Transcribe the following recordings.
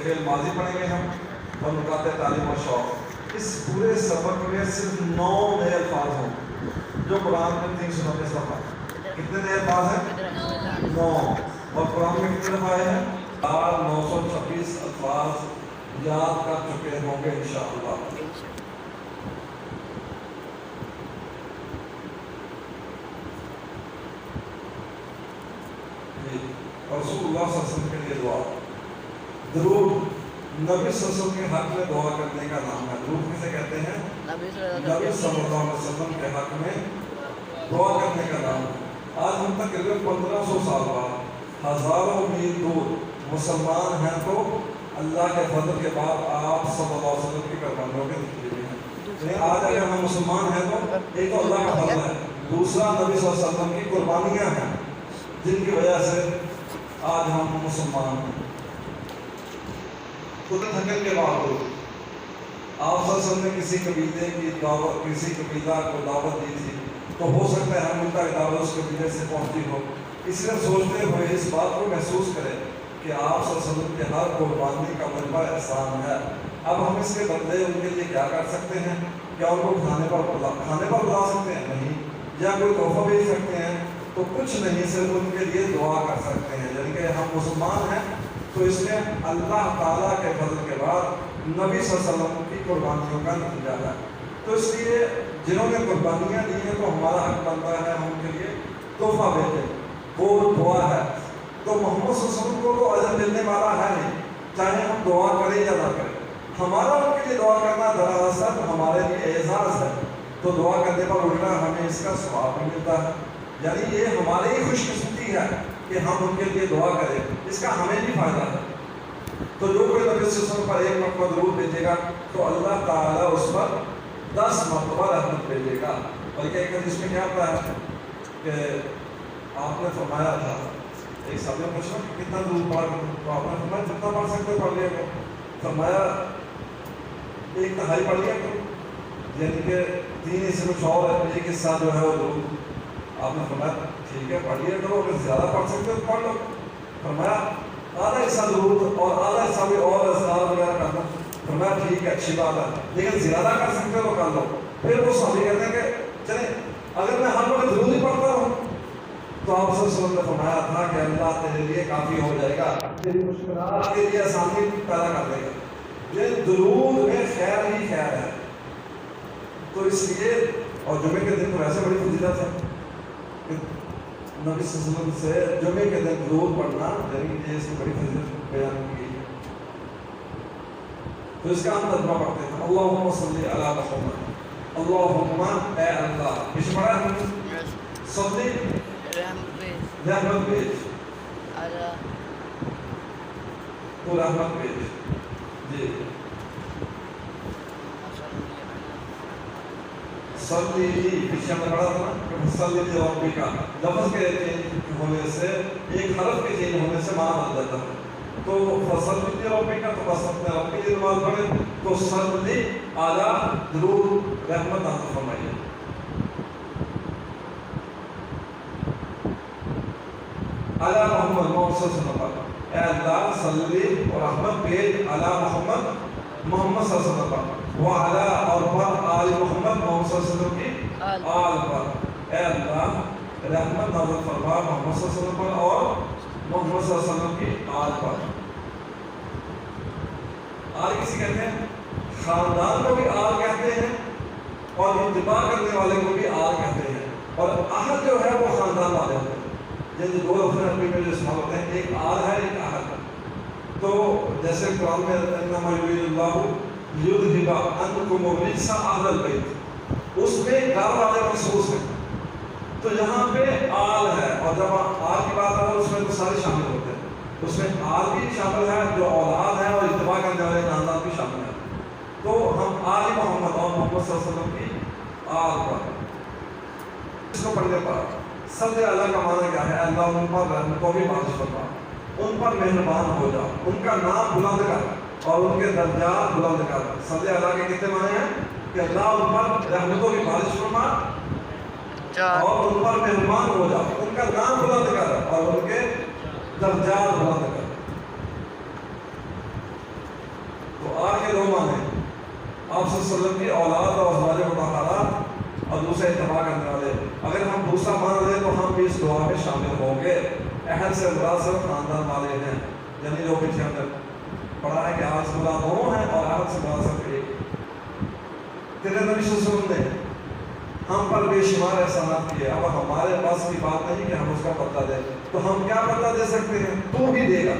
فعل ماضی پڑھیں گے ہم اور نکات تعلیم و شوق۔ اس پورے سبق میں صرف 9 نئے الفاظ ہوں جو قرآن میں 390 صفحہ۔ کتنے نئے الفاظ ہیں؟ 9۔ اور قرآن میں کتنے دفعہ آئے ہیں؟ 926 الفاظ یاد کر چکے ہوں گے انشاءاللہ۔ رسول اللہ صلی اللہ علیہ وسلم کے لیے دعا۔ درود نبی صلی اللہ علیہ وسلم کے حق میں دعا کرنے کا نام ہے۔ درود کسے کہتے ہیں؟ نبی صلی اللہ علیہ وسلم کے حق میں دعا کرنے کا نام ہے۔ آج ہم تقریباً 1500 سال بعد ہزاروں میل دور مسلمان ہیں تو اللہ کے فضل کے بعد آپ صلی اللہ علیہ وسلم کی قربانیوں کے نتیجے ہیں۔ آج اگر ہم مسلمان ہیں تو ایک تو اللہ کا فضل ہے، دوسرا نبی صلی اللہ علیہ وسلم کی قربانیاں ہیں جن کی وجہ سے آج ہم مسلمان ہیں۔ خود تھکن کے باوجود آپ صلی اللہ علیہ وسلم نے کسی قبیلے کی دعوت، کسی قبیلہ کو دعوت دی تھی تو ہو سکتا ہے ہم ان کا دعوت اس قبیلے سے پہنچتی ہو، اس لیے سوچتے ہوئے اس بات کو محسوس کریں کہ آپ صلی اللہ علیہ وسلم کے ہر قربانی کا مجھ پر احسان ہے۔ اب ہم اس کے بدلے ان کے لیے کیا کر سکتے ہیں؟ کیا ان کو کھانے پر بلا سکتے ہیں؟ نہیں۔ یا کوئی تحفہ بھیج سکتے ہیں؟ تو کچھ نہیں، صرف ان کے لیے دعا کر سکتے ہیں۔ یعنی کہ ہم مسلمان ہیں تو اس میں اللہ تعالیٰ کے فضل کے بعد نبی صلی اللہ علیہ وسلم کی قربانیوں کا نتیجہ ہے۔ تو اس لیے جنہوں نے قربانیاں دی ہیں تو ہمارا حق بنتا ہے ہم ان کے لیے تحفہ بھیجیں، وہ دعا ہے۔ تو محمد صلی اللہ علیہ وسلم کو تو اجر ملنے والا ہے نہیں، چاہے ہم دعا کریں یا نہ کریں۔ ہمارا ان کے لیے دعا کرنا دراصل ہمارے لیے اعزاز ہے، تو دعا کرنے پر الٹا ہمیں اس کا ثواب بھی ملتا ہے۔ یعنی یہ ہماری ہی خوش قسمتی ہے کہ ہم ان کے لیے دعا کریں، اس کا ہمیں بھی فائدہ ہے۔ تو جو کوئی نبی صلی اللہ علیہ وسلم پر 1 مرتبہ درود بھیجے گا تو اللہ تعالیٰ اس پر 10 مرتبہ رحمت بھیجے گا۔ بلکہ ایک حدیث میں کیا ہوتا ہے کہ آپ نے فرمایا تھا، ایک صاحب نے پوچھا کہ کتنا درود پڑھا کروں، تو آپ نے فرمایا جتنا پڑھ سکتے پڑھ لیا کرو۔ فرمایا 1/3 پڑھ لیا کرو، یعنی کہ 3 حصے کچھ اور ہے، ایک حصہ جو ہے وہ درود۔ آپ نے فرمایا ٹھیک ہے پڑھ لیا کرو، اگر زیادہ پڑھ سکتے تو پڑھ لو۔ فرمایا آدھا حصہ درود اور آدھا حصہ بھی اور اذکار وغیرہ کرنا۔ فرمایا ٹھیک ہے اچھی بات ہے، لیکن زیادہ کر سکتے ہو تو کر لو۔ پھر وہ صحابی کہتے ہیں کہ چلیں اگر میں ہر وقت درود ہی پڑھتا ہوں تو آپ صلی اللہ علیہ وسلم نے فرمایا تھا کہ اللہ تیرے لیے کافی ہو جائے گا، تیری مشکلات کے لیے آسانی پیدا کر دے گا۔ یہ درود میں خیر ہی خیر ہے۔ تو اس لیے اور جمعے کے دن تو ویسے بڑی فضیلت ہے، نبی صلی اللہ علیہ وسلم سے جمعے کے دن درود پڑھنا یعنی کہ اس کی بڑی فضیلت بیان کی ہے۔ تو اس کا ہم ترجمہ پڑھتے ہیں، اللہم صلی علی محمد، اللہم اے اللہ، پیچھے پڑھا ہے صلی رحمت بھیج، تو رحمت بھیج جی، صلی پیچھے ہم نے پڑھا تھا نا، صلی ربی کا لفظ کے چینج ہونے سے، ایک حرف کے چینج ہونے سے معنی بدل جاتا ہے۔ تو صلی ربی کا تو بس اپنے رب کے لیے نماز پڑھیں، تو صلی اعلیٰ درود رحمت نازل فرمائیے۔ اعلیٰ محمد صلی اللہ علیہ وسلم، اے اللہ صلی اور رحمت بھیج اعلیٰ محمد محمد صلی اللہ علیہ وسلم پر، وعلیٰ اور پر آل محمد محمد صلی اللہ علیہ وسلم کی آل پر۔ اے اللہ رحمت نازل فرما محمد صلی اللہ علیہ وسلم پر اور محمد صلی اللہ علیہ وسلم کی آل پر۔ آل کسی کہتے ہیں؟ خاندان کو بھی آل کہتے ہیں اور اتباع کرنے والے کو بھی آل کہتے ہیں، اور اہل جو ہے وہ خاندان والے ہوتے ہیں۔ یہ دو لفظ عربی میں جو استعمال ہوتے ہیں، ایک آل ہے ایک اہل ہے۔ تو جیسے قرآن میں انما یرید اللہ لیذھب عنکم الرجس اہل البیت، اس میں گھر والے مخصوص ہیں، تو یہاں پہ آل ہے، اور جب آل کی بات آئے اس میں تو سارے شامل ہوتے ہیں۔ اس میں آل بھی شامل ہے جو اولاد ہے، اور اتباع کرنے والے خاندان بھی شامل ہے۔ تو ہم آل محمد اور محمد صلی اللہ علیہ وسلم کی آل پر، اس کو پڑھنے پر صلی اللہ کا معنی کیا ہے؟ اللہ ان پر رحمتوں کی بارش فرما، ان پر مہربان ہو جا، ان کا نام بلند کر اور ان کے درجات بلند کر۔ صلی اللہ کے کتنے معنی ہیں؟ کہ اللہ ان پر رحمتوں کی بارش فرما اور ان پر مہربان ہو جا، ان کا نام بلند کر اور ان کے درجات بلند کر۔ آل کے دو معنی، آپ صلی اللہ علیہ وسلم کی اولاد اور ازواج مطہرات اور دوسرے اتباع کرنے والے۔ اگر ہم دوسرا مان لیں تو ہم بھی اس دعا میں شامل ہوں گے۔ اہل سے مراد صرف خاندان والے ہیں، یعنی جو پیچھے ہم نے پڑھا ہے کہ اہل سے مراد دونوں ہیں اور اہل سے مراد صرف ایک۔ تیرے نبی صلی اللہ علیہ وسلم نے ہم پر بے شمار احسانات کیے، اب ہمارے پاس کی بات نہیں کہ ہم اس کا بدلہ دیں، تو ہم کیا بدلہ دے سکتے ہیں؟ تو بھی دے گا،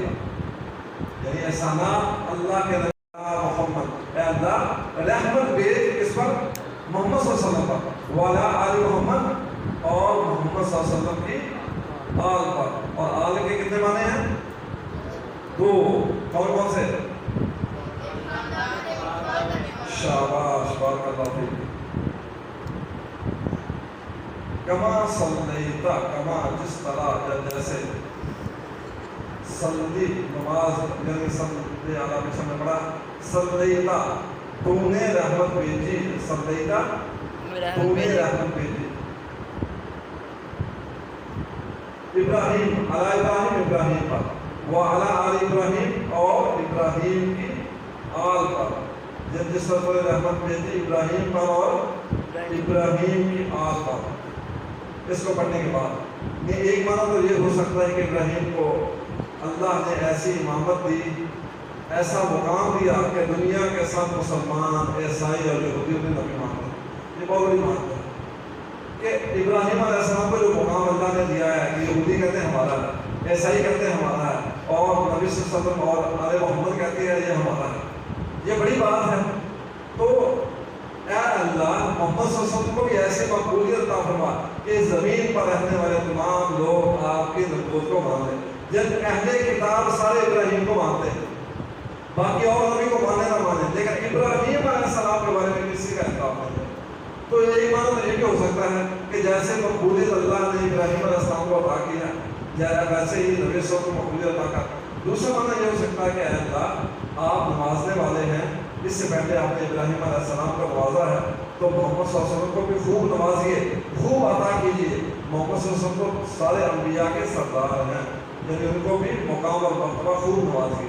یعنی احسانات اللہ کے نبی محمد، اے اللہ رحمت بھیج اس پر محمد صلی اللہ علیہ وسلم پر، والا آل محمد اور محمد صلی اللہ علیہ وسلم کی آل پر۔ اور آل کے کتنے معنی ہیں؟ دو، کون کون سے؟ شاباش، بارک اللہ فیک۔ کما صلیتا، کما جس طرح، جیسے صلی نماز، یعنی صلی علیہ وسلم نے پڑھا صلیتا تو نے رحمت بھیجی، صلیتا تو نے رحمت بھیجی۔ ابراہیم، علی ابراہیم، ابراہیم پر، وعلی آل ابراہیم اور ابراہیم کی آل پر، جب جس پر رحمت بھیجی ابراہیم پر اور ابراہیم کی آل پر۔ اس کو پڑھنے کے بعد یہ ایک معنی تو یہ ہو سکتا ہے کہ ابراہیم کو اللہ نے ایسی امامت دی، ایسا مقام دیا کہ دنیا کے سب مسلمان، عیسائی اور یہودی نے نبی مانتے ہیں۔ یہ بہت بڑی بات ہے کہ ابراہیم علیہ السلام کو جو مقام اللہ نے دیا ہے کہ یہودی کہتے ہیں ہمارا ہے، عیسائی کہتے ہیں ہمارا ہے، اور نبی صلی اللہ علیہ وسلم اور آل محمد کہتے ہیں یہ ہمارا ہے، یہ بڑی بات ہے۔ تو اے اللہ محمد صلی اللہ علیہ وسلم کو بھی ایسی مقبولیت عطا فرما کہ زمین پر رہنے والے تمام لوگ آپ کی نبوت کو مان لیں۔ جب اہل کتاب سارے ابراہیم کو مانتے ہیں، باقی اور نبی کو مانے نہ مانے، لیکن ابراہیم علیہ السلام کے بارے میں کسی کا اختلاف نہیں ہے۔ تو ایک معنی تو یہ بھی ہو سکتا ہے کہ جیسے مقبولیت اللہ نے ابراہیم علیہ السلام کو عطا کیا، ویسے ہی نبی صلی اللہ علیہ وسلم کو مقبولیت عطا کر۔ دوسرا معنی یہ ہو سکتا ہے کہ اے اللہ آپ نوازنے والے ہیں، اس سے پہلے آپ نے ابراہیم علیہ السلام کو نوازا ہے، تو محمد صلی اللہ علیہ وسلم کو بھی خوب نوازیے، خوب عطا کیجیے۔ محمد صلی اللہ علیہ وسلم کو سارے انبیاء کے سردار ہیں، یعنی ان کو بھی مقام اور مرتبہ خوب نوازیے۔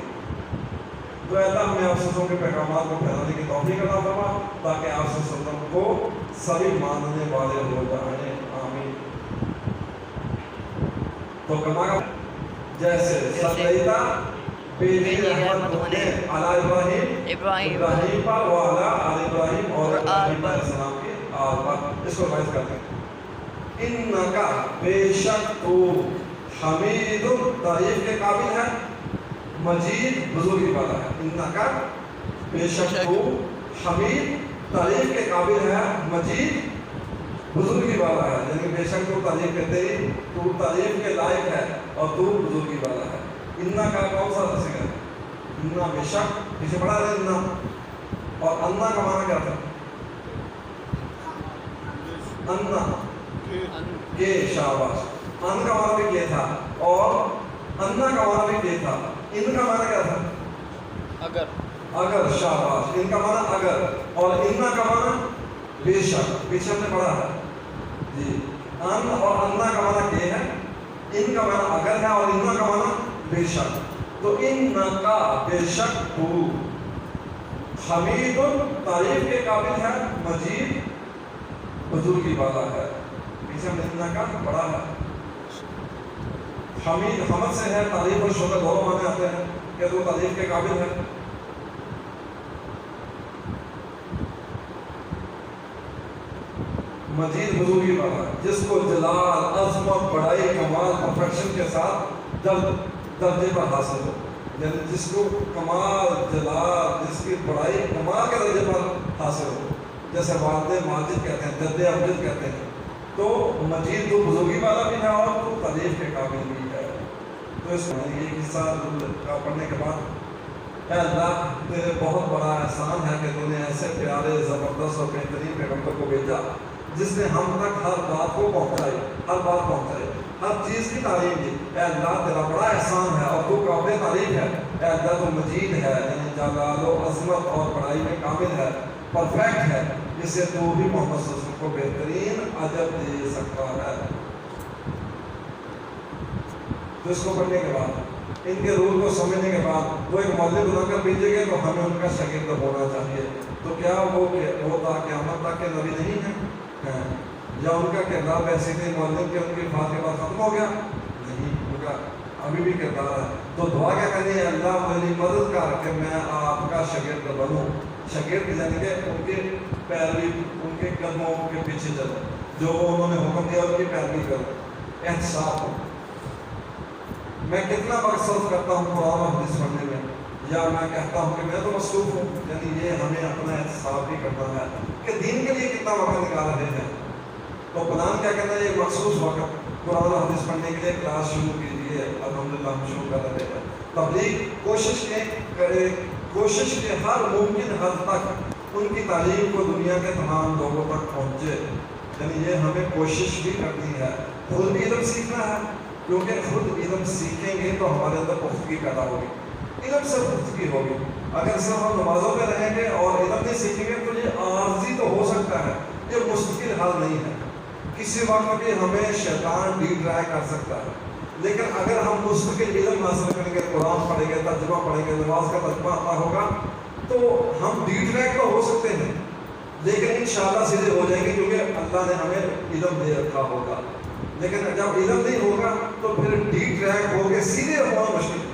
تو اللہ ہمیں آپ سب کے پیغامات کو پھیلانے کی توفیق عطا فرما تاکہ آپ صلی اللہ علیہ وسلم کو سبھی ماننے والے ہو جائیں، آمین۔ تو کما جیسے صلیتا بھیجی رحمت نے علی ابراہیم پر وعلی آل ابراہیم اور ابراہیم علیہ السلام کی آل پر۔ اس کو ریوائز کرتے ہیں۔ انکا بے شک تو حمید، تعریف کے قابل ہے، مجید بزرگی والا ہے۔ انکا بے شک تو حمید، تعریف کے قابل ہے، مجید بزرگی والا ہے، یعنی بے شک تو تعریف کے تیری، تو تعریف کے لائق ہے اور تو بزرگی والا ہے۔ انا کا کون سا ذکر ہے؟ انا بے شک، پیچھے پڑھا ہے انا، اور انا کا معنی کیا تھا؟ انا کے، شاباش، ان کا معنی بھی یہ تھا اور انا کا معنی بھی یہ تھا۔ ان کا معنی کیا تھا؟ اگر، اگر، شاباش، ان کا معنی اگر، اور انا کا معنی بے شک، پیچھے ہم نے پڑھا ہے جی۔ ان اور انا کا معنی یہ ہے، ان کا معنی اگر ہے اور انا کا معنی بے شک۔ تو ان کا بے شک تو حمید، تعریف کے قابل ہے، مجید بزرگی والا ہے۔ پیچھے ہم نے ان کا پڑھا ہے۔ حمید حمد سے ہے، تعریف اور شکر دونوں معنی آتے ہیں کہ تو تعریف کے قابل ہے۔ مجید بزرگی والا، جس کو جلال، عظمت، بڑائی، کمال، پرفیکشن کے ساتھ درجے پر حاصل ہو، یعنی جس کو کمال، جلال، جس کی بڑائی کمال کے درجے پر حاصل ہو، جیسے والد ماجد کہتے ہیں، جد امجد کہتے ہیں۔ تو مجید تو بزرگی والا بھی ہے اور تو تعریف کے قابل بھی ہے۔ تو اس میں یہ حصہ کا پڑھنے کے بعد، اے اللہ تیرے بہت بڑا احسان ہے کہ تو نے ایسے پیارے، زبردست اور بہترین پیغمبر کو بھیجا جس نے ہم تک ہر بات کو پہنچائی، ہر بات پہنچائی، ہر چیز کی تعلیم دی۔ اے اللہ تیرا بڑا احسان ہے اور تو قابل تعریف ہے۔ اے اللہ تو مجید ہے، یعنی جلال و عظمت اور بڑائی میں کامل ہے، پرفیکٹ ہے، جسے تو بھی محمد صلی اللہ علیہ وسلم کو بہترین اجر دے سکتا ہے۔ تو اس کو پڑھنے کے بعد ان کے رول کو سمجھنے کے بعد وہ ایک مولوی بنا کر بھیجے گے تو ہمیں ان کا شاگرد ہونا چاہیے. تو کیا وہ تا قیامت تک کے نبی نہیں ہیں؟ یا ان کا کردار ایسے تھے مولوی کے ان کے بعد کے بعد ختم ہو گیا؟ نہیں، ان کا ابھی بھی کردار ہے. تو دعا کیا کرنی ہے؟ اللہ میری مدد کر کے میں آپ کا شاگرد بنوں. شاگرد یعنی کہ ان کے پیروی، ان کے قدموں کے پیچھے چلو، جو انہوں نے حکم دیا ان کی پیروی کرو، احتساب ہو. میں کتنا وقت صرف کرتا ہوں قرآن اور حدیث پڑھنے میں، یا میں کہتا ہوں کہ میں تو مصروف ہوں، یعنی یہ ہمیں اپنا احتساب بھی کرنا ہے کہ دین کے لیے کتنا وقت نکال رہے ہیں. تو قرآن کیا کہنا ہے؟ یہ مخصوص وقت قرآن اور حدیث پڑھنے کے لیے کلاس شروع کیجیے. الحمدللہ ہم شروع کر رہے ہیں. تبلیغ کوشش کے ہر ممکن حد تک ان کی تعلیم کو دنیا کے تمام لوگوں تک پہنچے. یعنی یہ ہمیں کوشش بھی کرنی ہے. خود بھی علم سیکھنا ہے، کیونکہ خود علم سیکھیں گے تو ہمارے اندر پختگی پیدا ہوگی. علم سے پختگی ہوگی. اگر صرف ہم نمازوں پہ رہیں گے اور علم نہیں سیکھیں گے تو یہ عارضی تو ہو سکتا ہے، یہ مستقل حل نہیں ہے. کسی وقت بھی ہمیں شیطان ڈی ٹرائی کر سکتا ہے. لیکن اگر ہم مستقل علم حاصل کریں گے، قرآن پڑھیں گے، ترجمہ پڑھیں گے، نماز کا ترجمہ آتا ہوگا، تو ہم ڈی ٹریک تو ہو سکتے ہیں لیکن انشاءاللہ سیدھے ہو جائیں گے، کیونکہ اللہ نے ہمیں علم دے رکھا ہوگا. لیکن جب علم نہیں ہوگا تو پھر ڈی ٹریک ہو کے سیدھے ہونا مشکل.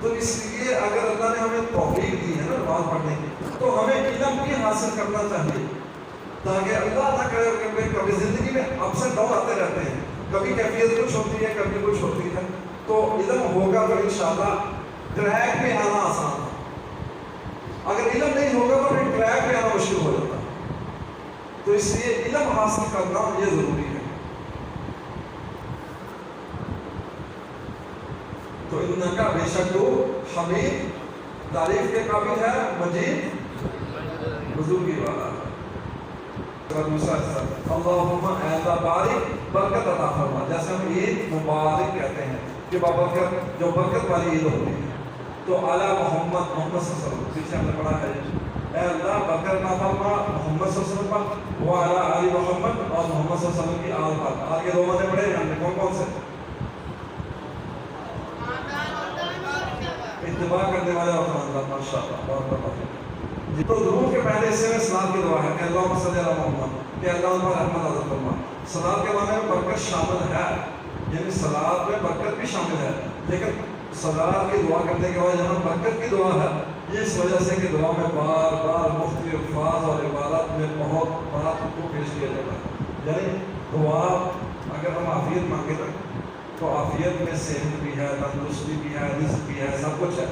تو اس لیے اگر اللہ نے ہمیں توفیق دی ہے نا نماز پڑھنے کی، تو ہمیں علم بھی حاصل کرنا چاہیے، تاکہ اللہ نہ کرے کہ کبھی زندگی میں اپس اینڈ ڈاؤن آتے رہتے ہیں، کبھی کیفیت کچھ ہوتی ہے، کبھی کچھ ہوتی ہے. تو علم ہوگا تو انشاءاللہ ٹریک پہ آنا آسان ہے. اگر علم نہیں ہوگا تو پھر ٹریک پہ آنا مشکل ہو جاتا ہے. تو اس لیے علم حاصل کرنا یہ ضروری ہے. تو ان کا بے شک تو حمید تعریف کے قابل ہے، مجید بزرگی والا. اللہم اے اللہ بارک، برکت عطا فرما. جیسے ہم عید مبارک کہتے ہیں کہ بابرکت، جو برکت والی عید ہوتی ہے. تو اعلیٰ محمد صلی اللہ علیہ وسلم، پیچھے ہم نے پڑھا ہے اے اللہ برکت عطا فرما محمد صلی اللہ علیہ وسلم پر، وہ اعلیٰ علی محمد اور محمد صلی اللہ علیہ وسلم کی آل پر. آج کے دو معنی پڑھے ہم نے کون سے؟ اتباع کرنے والے اور خاندان. ماشاءاللہ بہت بہت. تو درود کے پہلے حصے میں صلاۃ کی دعا ہے کہ اللہم صلی علی محمد، کہ اللہ ان پر رحمت عطا فرما. صلاۃ کے معنی میں برکت شامل ہے، یعنی صلاۃ میں برکت بھی شامل ہے، لیکن صلاۃ کی دعا کرنے کے بعد یہاں برکت کی دعا ہے. یہ اس وجہ سے کہ دعا میں بار بار مختلف الفاظ اور عبارات میں بہت بات کو پیش کیا جاتا ہے. یعنی دعا اگر ہم عافیت مانگے تو عافیت میں صحت بھی ہے، تندرستی بھی ہے، رزق بھی ہے، سب کچھ ہے.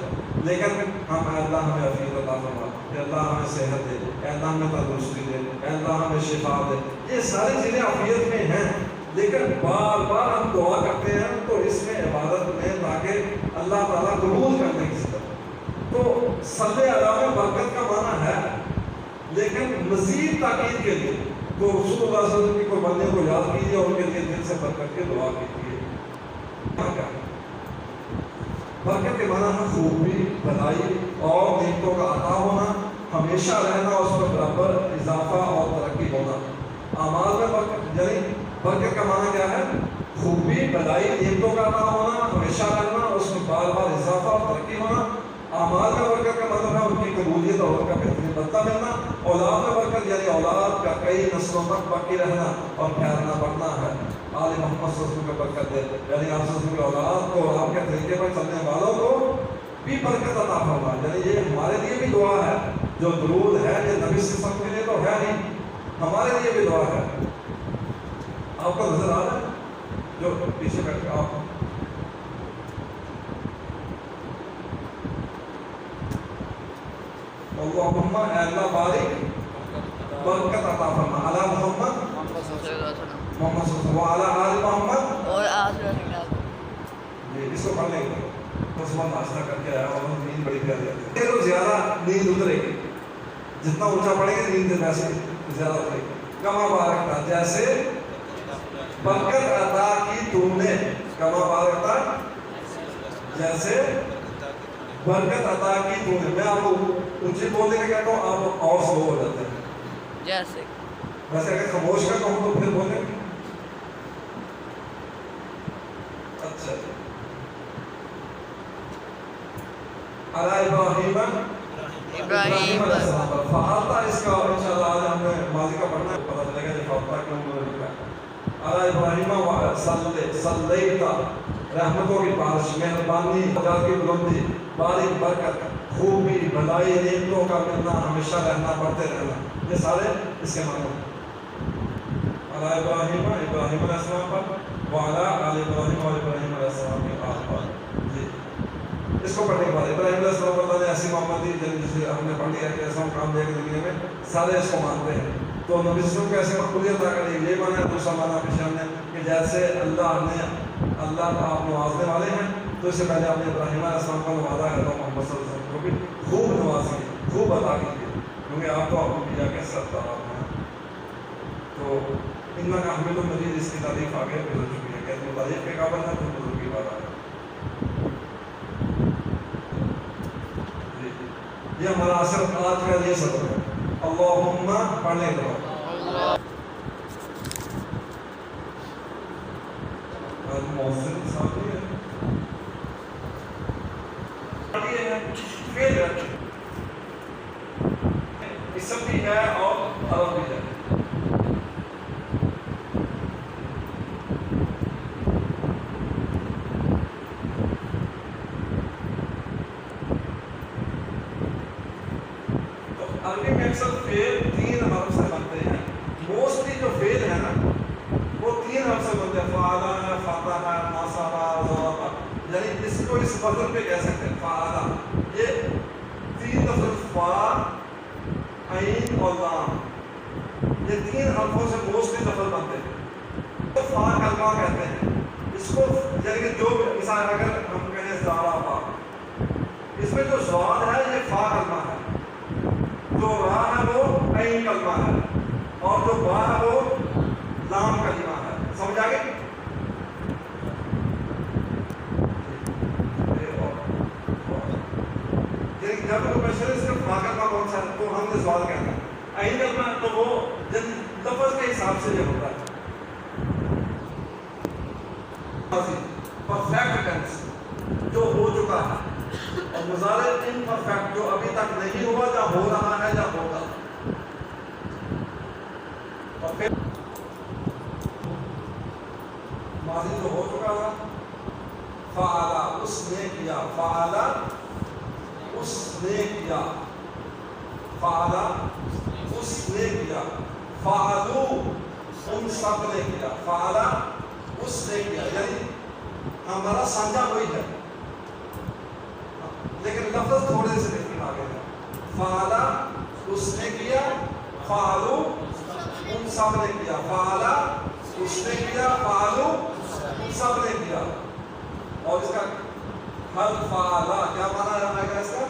لیکن ہم اے اللہ ہمیں عافیت عطا فرما، اے اللہ ہمیں صحت دے، اے اللہ ہمیں تندرستی دے، اے اللہ ہمیں شفا دے. یہ ساری چیزیں عافیت میں ہیں، لیکن بار بار ہم دعا کرتے ہیں تو اس میں عبادت میں تاکہ اللہ تعالیٰ قبول کرنے کی طرف. تو صلی اللہ میں برکت کا معنی ہے، لیکن مزید تاکید کے لیے تو رسول اللہ صلی اللہ علیہ وسلم کی قربانیوں کو یاد کیجیے اور ان کے لیے دل سے برکت کی دعا کیجیے. برکت کے معنی ہے خوبی، بھلائی اور نعمتوں کا عطا ہونا، ہمیشہ رہنا، اس پر برابر اضافہ اور ترقی ہونا. اعمال میں برکت، یعنی برکت کا معنی کیا ہے؟ خوبی، بھلائی، نعمتوں کا عطا ہونا، ہمیشہ رہنا، اس میں بار بار اضافہ اور ترقی ہونا. اعمال میں برکت کا مطلب ہے ان کی قبولیت اور ان کا بہترین بدلہ ملنا. اولاد میں برکت یعنی اولاد کا کئی نسلوں تک باقی رہنا اور پھیلنا بڑھنا ہے. آل محمد صلی اللہ علیہ وسلم کا برکت دے، یعنی آپ صلی اللہ علیہ وسلم کی اولاد کو اور آپ کے طریقے پر چلنے والوں کو بھی برکت عطا فرما. یعنی یہ ہمارے لیے بھی دعا ہے. جو درود ہے یہ نبی صلی اللہ علیہ وسلم کے لیے تو ہے نہیں، ہمارے لیے بھی دعا ہے. آپ کو نظر آ رہا ہے جو پیچھے بیٹھ آپ اللہم اے اللہ بارک، برکت عطا فرما علی محمد محمد صلی اللہ علیہ وسلم وعلی آل محمد اور اس کو پڑھ لیں گے. تو صبح ناشتہ کر کے آیا اور نیند بڑی پیاری آتی ہے، تو زیادہ نیند اترے گی، جتنا اونچا پڑھیں گے نیند ویسے زیادہ اترے گی. کما بارکتا، جیسے برکت عطا کی تم نے، کما بارکتا جیسے برکت عطا کی تم نے. میں آپ کو اونچی بولنے کا کہتا ہوں، آپ اور سلو ہو جاتے ہیں. جیسے ویسے اگر خاموش کا کہوں تو پھر بولیں. اچھا علی ابراہیم ابراہیم علیہ السلام پر فعلتا اس کا انشاءاللہ آج ہم نے ماضی کا پڑھنا ہے پتہ چلے گا یہ فعلتا کیوں لکھا ہے علی ابراہیم صلیتا رحمتوں کی بارش مہربانی حجات کی بلندی باریک برکت خوبی بھلائی نعمتوں کا ملنا ہمیشہ رہنا بڑھتے رہنا یہ سارے اس کے معنی ہیں علی ابراہیم ابراہیم علیہ السلام پر وعلی آل ابراہیم اور ابراہیم علیہ السلام کے آل پر جی اس کو پڑھنے کے بعد ابراہیم علیہ السلام اللہ نے ایسی محمدی جسے ہم نے پڑھ لیا کہ ایسا کام دیا کہ دنیا میں سارے اس کو مانتے ہیں تو نبی صلی اللہ علیہ وسلم کو ایسے مقبولیت ادا کریں یہ مانا ہے دوسرا مانا پیشان نے کہ جیسے اللہ کا آپ نوازنے والے ہیں تو اس سے پہلے آپ نے ابراہیم علیہ السلام کا نوازا ہے تو محمد صلی اللہ علیہ وسلم کو بھی خوب نوازیے خوب عطا کیجیے کیونکہ آپ تو آپ کیا کہ سرتار ہیں تو ان کا حمید المجید اس کی تعریف آگے گزر چکی ہے کہ تعریف کے قابل ہے تو بزرگی بات آ یہ ہمارا اصل آج کا یہ سبق ہے اللہم پڑھنے دو محسن صاحب یہ ہے فیل ہے اسم بھی ہے اور حرف بھی ہے عربی میں اکثر فعل تین حرف سے بنتے ہیں موسٹلی جو فعل ہے نا وہ تین حرف سے بنتے ہیں فعلا فتح نصب ضرب یعنی اس کو اس وزن پہ کہہ سکتے ہیں فعلا یہ تین لفظ فا عین اور لام یہ تین حرفوں سے موسٹلی لفظ بنتے ہیں تو فا کلمہ کہتے ہیں اس کو یعنی کہ جو مثال اگر ہم کہیں زارا اس میں جو زواد ہے یہ فا کلمہ ہے جو را ہے وہ عین کلمہ ہے اور جو با ہے وہ لام کلمہ ہے سمجھ آگے جب وہ کوشچن ہے صرف فا کلمہ کون سا ہے تو ہم نے سوال کہنا ہے عین کلمہ تو وہ لفظ کے حساب سے یہ ہوتا ہے پرفیکٹ ٹینس جو ہو چکا ہے اور مضارع امپرفیکٹ جو ابھی تک نہیں ہوا یا ہو رہا ہے یا ہوگا اور پھر ماضی جو ہو چکا تھا فعلا اس نے کیا فعلا اس نے کیا فعلا اس نے کیا فعلو ان سب نے کیا فعلا اس نے کیا یعنی ہمارا سانجا وہی ہے لیکن لفظ تھوڑے سے ڈفرنٹ آ گئے ہیں فعلا اس نے کیا فعلو ان سب نے کیا فعلا اس نے کیا فعلو ان سب نے کیا اور اس کا حل فعلا کیا معنی ہے گا اس کا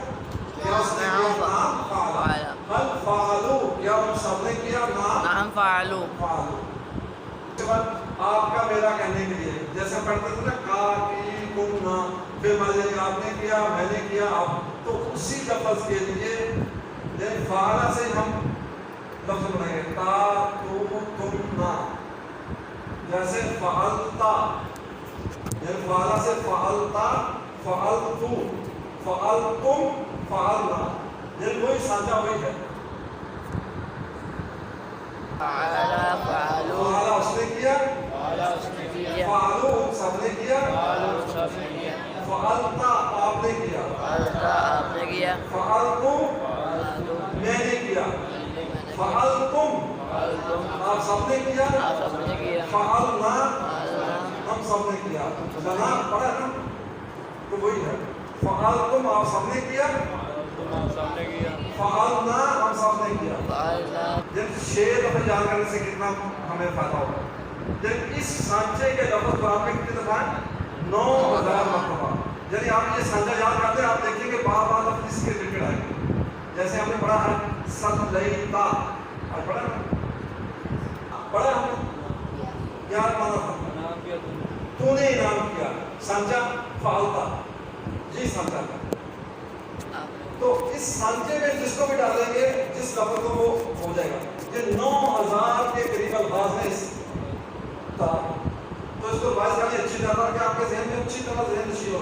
کیا اس نے کیا نام فعلا حل فعلو کیا ان سب نے کیا نام فعلو فعلو اس کے بعد آپ کا میرا کہنے کے لیے جیسے پڑھتے تھے نا کا کی کم نا پھر مجھے آپ نے کیا میں نے کیا آپ تو اسی لفظ کے لیے یعنی فعلا سے ہم لفظ بنائیں گے تا تو تم نا جیسے فعلتا یعنی فعلا سے فعلتا فعلتو فعلتم فعلنا یعنی وہی سانجا وہی ہے فعلا اس نے کیا فعلو سب نے کیا فعلتا آپ نے کیا فعلتم میں نے کیا فعلتم آپ سب نے کیا فعلنا ہم سب نے کیا لنا پڑھا نا تو وہی ہے فعلتم آپ سب نے کیا فعلنا ہم سب نے کیا جب 6 دفعہ یاد کرنے سے کتنا ہمیں فائدہ ہوگا جب اس سانچے کے لفظ پر آپ نے کتنے دفعہ 9000 مرتبہ یعنی آپ یہ سانچہ یاد کرتے ہیں آپ دیکھیں کہ بار بار لفظ اس کے ریپیٹ آئیں گے جیسے ہم نے پڑھا ہے صلیتا آج پڑھا ہم نے کیا مانا تھا تو نے انعام کیا سانچہ فعلتا جی سانچہ تو اس سانچے میں جس کو بھی ڈالیں گے جس لفظ کو وہ ہو جائے گا یہ 9000 کے قریب الفاظ ہیں اس طرح تو اس کو باعث کریں اچھی طرح کہ آپ کے ذہن میں اچھی طرح ذہن نشین ہو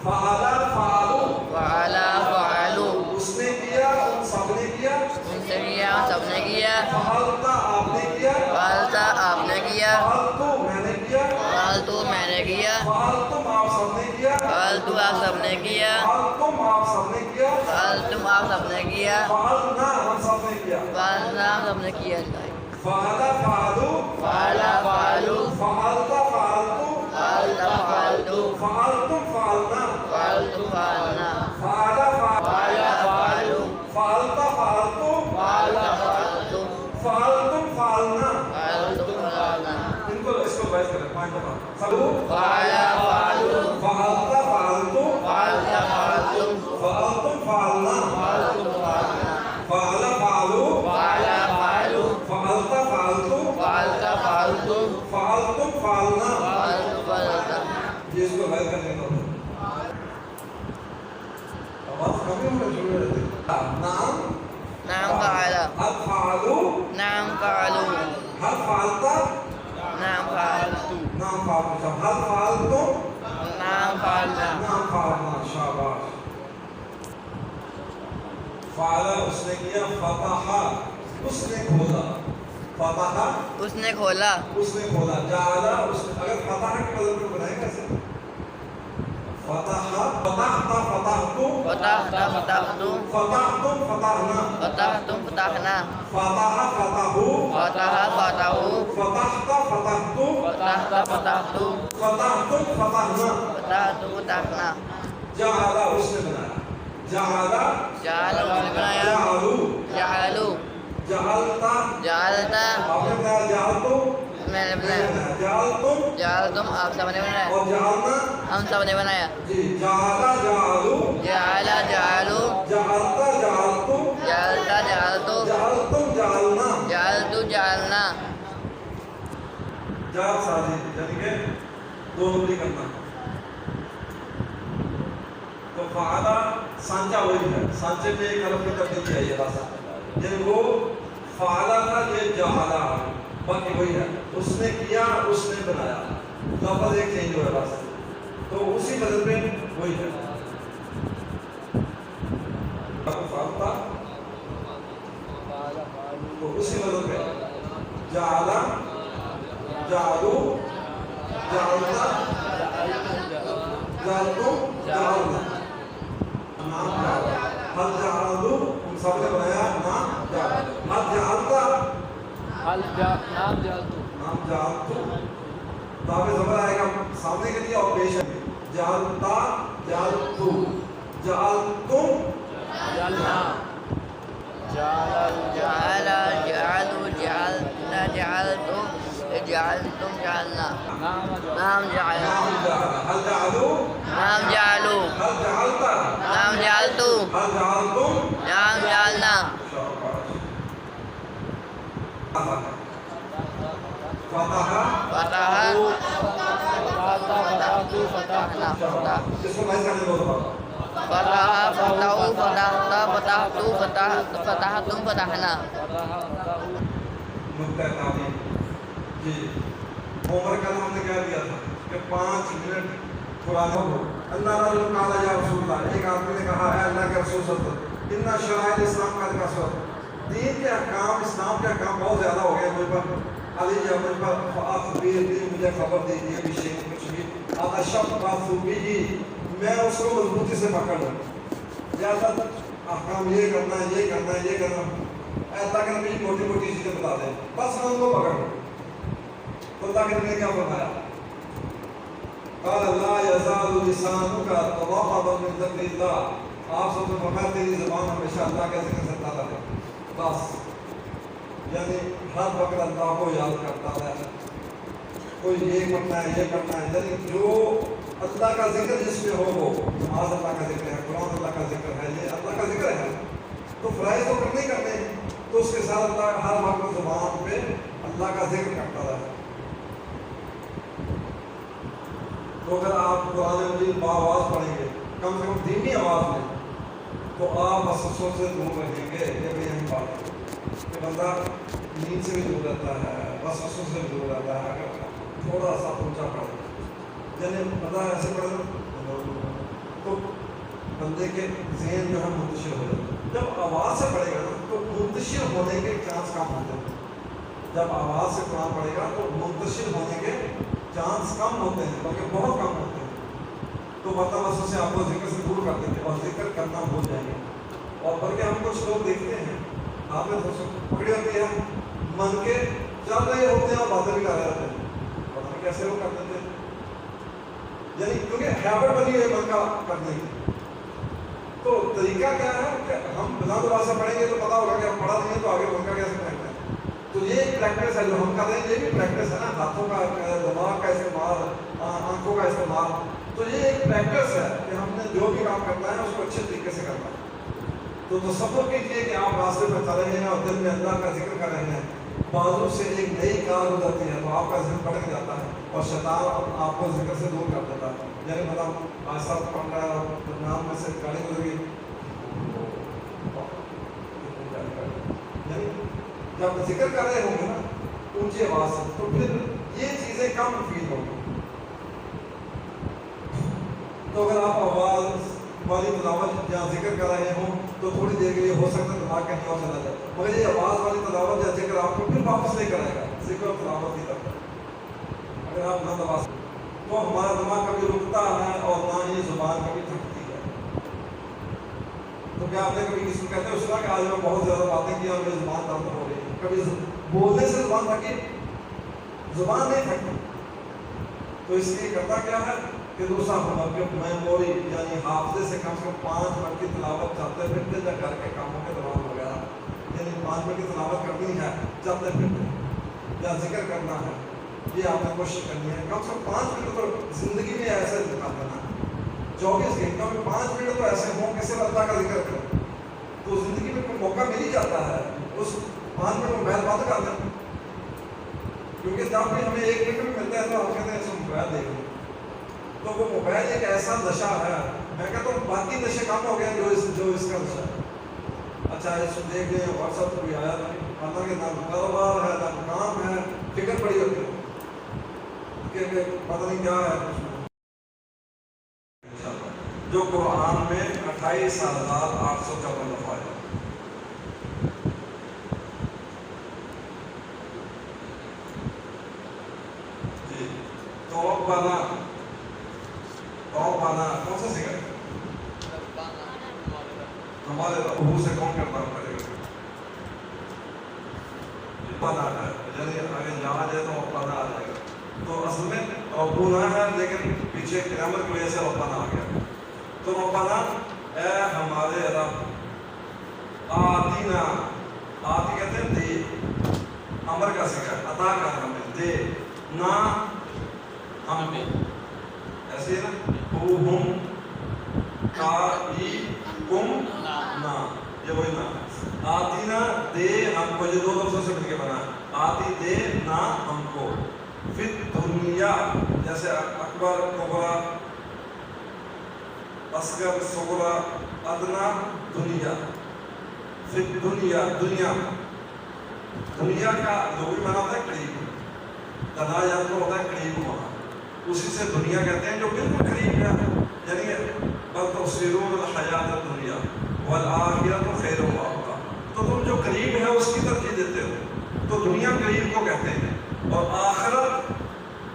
فعلا فعلو فعلتو آپ سب نے کیا، فعلتم آپ سب نے کیا، فعلتم آپ سب نے کیا، فعلنا ہم سب نے کیا، فعلنا ہم سب نے کیا، فعل فعلو، فعل فعلو، فعلت فعلتو، فعلت فعلتو، فعلتم فعلنا، فعلتم فعلنا، فعل فعل فعلو، فعلت فعلتو، فعل فعلتو، فعلتم فعلنا. فعلتم فعلنا، ان کو اس کو بیس کریں 5 دفعہ. سلو فعل فعلو، فعلت فعلتو، فعلت فعلتم، فعلتم فعلنا، فعلتم فعلنا، فعل فعلو، فعل فعلو، فعلت فعلتو، فعلت فعلتم، فعلتم فعلنا. فعلتم فعلنا. یہ اس کو بیس کرنے کا آواز کمی ہونے شروع رہتے. نعم نعم فعل، هل فعلوا، نعم فعلوا، هل فعلت، نعم فعلت، نعم فعلت، هل فعلتم، نعم فعلنا، نعم فعلنا. شاباش. فعل اس نے کیا، فتح اس نے کھولا، فتح اس نے کھولا، اس نے کھولا، جعل اس نے، اگر فتح کے بدل میں بنائیں کیسے؟ فتح فتحت فتحتو، فتحت فتحتو، فتحتم فتحنا، فتحتم فتحنا، فتح فتحو، فتح فتحو، فتحت فتحتو، فتحت فتحتو، فتحتم فتحنا. فتحتم فتحنا. جعل اس نے بنایا، جعل جعل اس نے بنایا، جعلو، جعلو، جعلت جعلتا آپ نے بنایا، جعلتو میں نے بنایا، جعلتم جعلتم آپ سب نے بنایا، اور جعلنا ہم سب نے بنایا. جی. جعل جعلو، جعل جعلو، جعلت جعلتو، جعلتا جعلتو، جعلتم جعلنا. جعلتو جعلنا. جعل سازی یعنی کہ دو نمبری کرنا. تو فعلا سانچہ وہی ہے، سانچے میں ایک حرف کی تبدیلی ہے. یہ بات یعنی وہ فعلا تھا، یہ جعلا، باقی وہی ہے. اس نے کیا، اس نے بنایا، لفظ ایک چینج ہوا ہے بس. تو اسی بدل میں وہی ہے. فعلتا تو اسی بدل میں جعلا، جعلو، جعلتا، جعلتم، جعلنا. نام جعلا، ہل جعلو ہم سب نے بنایا، نام جعلا. ہل جعلتا، نام جعلتو، نام جعلتو. تابع زبر آئے گا سامنے کے لیے اور پیش ہے. جعلتا، جعلتو، جعلتم، جعلنا، جعل جعلو، جعلنا، جعلتم، جعلتم، جعلنا. نام جعل، نام جعلا. ہل جعلو، نام جعلو، ہل جعلتا، نام جعلتو، ہل جعلتم. نام جعلنا. فتح فتح فتحنا، اس کو بحث کرنے دو دفعہ. فتح فتحو، فتحت فتحتو، فتحتم فتحنا. نقطہ تعلیم. جی ہوم ورک کا ہم نے کیا دیا تھا کہ 5 منٹ قرآن ہو. اللہ تعالیٰ یا رسول اللہ، ایک آدمی نے کہا ہے اللہ کے رسول صلی اللہ علیہ وسلم ان شرائع اسلام کا کثرت، دین کے احکام، اسلام کے احکام بہت زیادہ ہو گئے مجھ پر. علی یا مجھ پر فاخبیر دی، مجھے خبر دیجیے بھی شیخ کچھ بھی آدھا شب فاخبی جی میں اس کو مضبوطی سے پکڑ لوں. زیادہ احکام یہ کرنا ہے، یہ کرنا ہے، یہ کرنا. اللہ کے نبی موٹی موٹی چیزیں بتا دیں بس میں ان کو پکڑ لوں. تو اللہ کے نبی نے کیا فرمایا؟ قال لا يزال لسانك رطبا من ذکر اللہ. آپ سب نے فرمایا تیری زبان ہمیشہ اللہ کے ذکر سے تعلق ہے. بس یعنی ہر وقت اللہ کو یاد کرتا ہے. کوئی یہ کرنا ہے، یہ کرنا ہے، یعنی جو اللہ کا ذکر جس میں ہو، وہ نماز اللہ کا ذکر ہے، قرآن اللہ کا ذکر ہے، یہ اللہ کا ذکر ہے. تو فرائض تو کرنے ہی کرنے ہیں، تو اس کے ساتھ اللہ ہر وقت زبان پہ اللہ کا ذکر کرتا رہے. تو اگر آپ قرآن مجید بآواز پڑھیں گے، کم سے کم دینی آواز میں، تو آپ وسوسوں سے دور رہیں گے. یہ بھی اہم بات ہے کہ بندہ نیند سے بھی دور رہتا ہے، وسوسوں سے بھی دور رہتا ہے. اگر تھوڑا سا اونچا پڑھے، یعنی بندہ ایسے پڑھے تو بندے کے ذہن جو ہے منتشر ہو جاتا ہے. جب آواز سے پڑھے گا نا تو منتشر ہونے کے چانس کم ہوتے ہیں. جب آواز سے قرآن پڑھے گا تو منتشر ہونے کے چانس کم ہوتے ہیں، بلکہ بہت کم ہوتے ہیں. تو مطلب سے آپ کو ذکر سے دور کر دیں گے اور ذکر کرنا بھول جائیں گے. اور بلکہ ہم کچھ لوگ دیکھتے ہیں آپ نے پکڑی ہوتی ہے من کے چل رہے ہوتے ہیں اور باتیں بھی کر رہے ہوتے ہیں, پتہ نہیں کیسے وہ کر دیتے ہیں, یعنی کیونکہ ہیبٹ بنی ہوئی من کا کرنے کی. تو طریقہ کیا ہے کہ ہم بنا دبا سے پڑھیں گے تو پتا ہوگا کہ ہم پڑھا نہیں ہے تو آگے من کا کیسے پڑھیں گے. تو یہ ایک پریکٹس ہے جو ہم کر رہے ہیں, یہ بھی پریکٹس ہے نا, ہاتھوں کا دماغ کا استعمال, آنکھوں کا استعمال. تو یہ ایک پریکٹس ہے کہ ہم نے جو بھی کام کرنا ہے اس کو اچھے طریقے سے کرنا ہے. تو تصور کیجیے کہ آپ راستے پہ چل رہے ہیں اور دل میں اللہ کا ذکر کر رہے ہیں, بازو سے ایک نئی کار گزرتی ہے تو آپ کا ذکر بڑھ جاتا ہے اور شیطان آپ کو ذکر سے دور کر دیتا ہے. یعنی مطلب آج ساتھ پڑھ رہا ہے نام میں سے گاڑی گزر گئی, یعنی جب ذکر کر رہے ہوں گے نا اونچی آواز سے تو پھر یہ چیزیں کم فیل ہوں گی. تو اگر آپ آواز والی تلاوت یا ذکر کر رہے ہوں تو تھوڑی دیر کے لیے ہو سکتا ہے دماغ کہیں اور چلا جائے, مگر یہ آواز والی تلاوت یا ذکر آپ کو پھر واپس لے کر آئے گا ذکر اور تلاوت کی طرف. اگر آپ نہ دبا تو ہمارا دماغ کبھی رکتا ہے اور نہ ہی زبان کبھی تھکتی ہے. تو کیا آپ نے کبھی کسی کو کہتے ہیں اس طرح کہ آج میں بہت زیادہ باتیں کی اور میری زبان درد ہو رہی ہے, کبھی بولنے سے زبان تھکی, زبان نہیں تھکتی. تو اس لیے کرتا کیا ہے کہ دوسرا میموری یعنی حافظے سے کم 5 منٹ کی تلاوت چلتے پھرتے یا گھر کے کاموں کے دوران وغیرہ, یعنی 5 منٹ کی تلاوت کرنی ہے چلتے پھرتے یا ذکر کرنا ہے, یہ آپ نے کوشش کرنی ہے. کم سے کم 5 منٹ تو زندگی میں ایسے نکالنا ہے, 24 گھنٹوں میں 5 منٹ تو ایسے ہوں کہ صرف اللہ کا ذکر کریں. تو زندگی میں کوئی موقع مل ہی جاتا ہے اس 5 منٹ موبائل بند کر دیں, کیونکہ جب بھی ہمیں 1 منٹ بھی ملتا ہے تو ہم کہتے ہیں اس موبائل دیکھ لیں. تو وہ موبائل ایک ایسا نشہ ہے, میں کہتا ہوں باقی نشے کم ہو گئے جو اس کا نشہ ہے. اچھا اس کو دیکھ لیں واٹس ایپ پہ بھی آیا حالانکہ نہ کاروبار ہے نہ کام ہے, فکر پڑی ہوتی ہے کہ پتہ نہیں کیا ہے. جو قرآن میں 28,854 دفعہ ہے. جی توبہ کون سا سکھا ہے ہمارے ابو سے کون کرنا پڑے گا, پتا ہے یعنی اگر جہاں جائے تو پتا آ جائے گا. تو اصل میں ابونا ہے لیکن پیچھے گرامر کی وجہ سے ربنا آ گیا. تو ربنا اے ہمارے رب, آتینا, آتی کہتے ہیں دے, امر کا سکھا عطا کر ہمیں, دے نا ہمیں, ایسے نا ہم کا کم نا, یہ وہی نا. آتی نا دے ہم کو, یہ 2 لفظوں سے مل کے بنا, آتی دے نا ہم کو. پھر دنیا جیسے اکبر کبرا اصغر صغرا ادنا دنیا. پھر دنیا کا لغوی معنی ہوتا ہے قریب, تنا یا تو ہوتا ہے قریب ہونا, اسی سے دنیا کہتے ہیں جو بالکل قریب ہے. یعنی بل تبصرون الحیات الدنیا والآخرۃ خیر وابقیٰ, تو تم جو قریب ہے اس کی ترجیح دیتے ہو تو دنیا قریب کو کہتے ہیں. اور آخرت